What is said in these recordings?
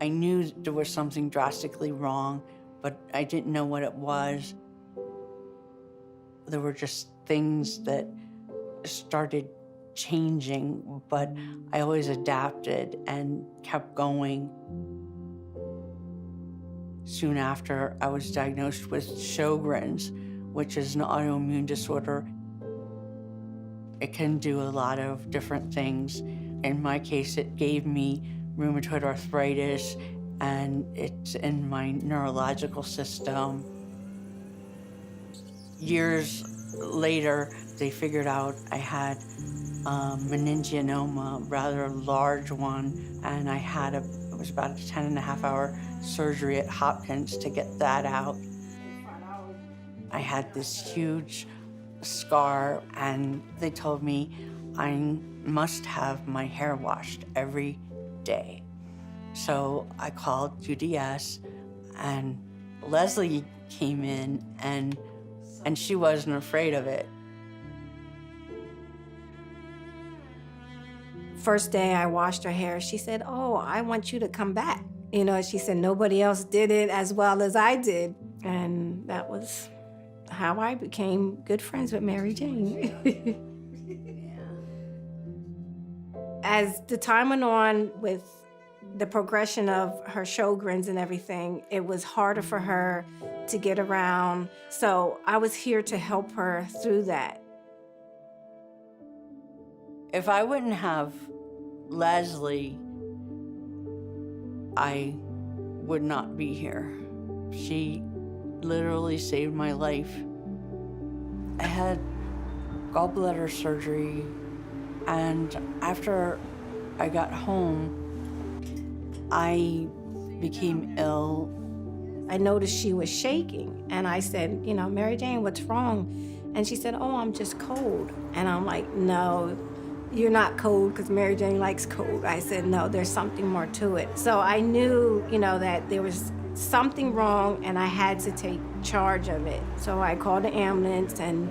I knew there was something drastically wrong, but I didn't know what it was. There were just things that started changing, but I always adapted and kept going. Soon after, I was diagnosed with Sjogren's, which is an autoimmune disorder. It can do a lot of different things. In my case, it gave me rheumatoid arthritis, and it's in my neurological system. Years later, they figured out I had meningioma, a rather large one, and it was about a 10.5-hour surgery at Hopkins to get that out. I had this huge scar, and they told me I must have my hair washed every day. So I called UDS, and Leslie came in, and she wasn't afraid of it. First day I washed her hair, she said, "Oh, I want you to come back." You know, she said nobody else did it as well as I did. And that was how I became good friends with Mary Jane. As the time went on with the progression of her Sjogren's and everything, it was harder for her to get around. So I was here to help her through that. If I wouldn't have Leslie, I would not be here. She literally saved my life. I had gallbladder surgery, and after I got home, I became ill. I noticed she was shaking, and I said, you know, "Mary Jane, what's wrong?" And she said, "Oh, I'm just cold." And I'm like, "No, you're not cold, because Mary Jane likes cold." I said, "No, there's something more to it." So I knew, you know, that there was something wrong, and I had to take charge of it. So I called the ambulance, and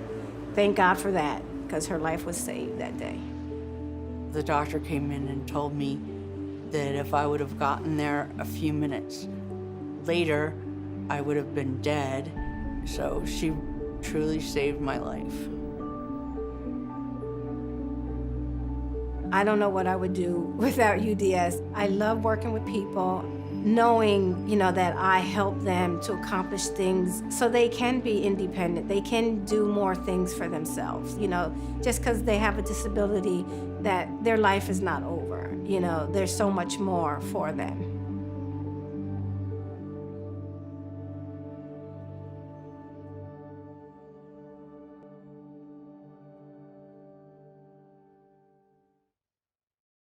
thank God for that, because her life was saved that day. The doctor came in and told me that if I would have gotten there a few minutes later, I would have been dead. So she truly saved my life. I don't know what I would do without UDS. I love working with people, knowing, you know, that I help them to accomplish things so they can be independent. They can do more things for themselves, you know, just because they have a disability, that their life is not over. You know, there's so much more for them.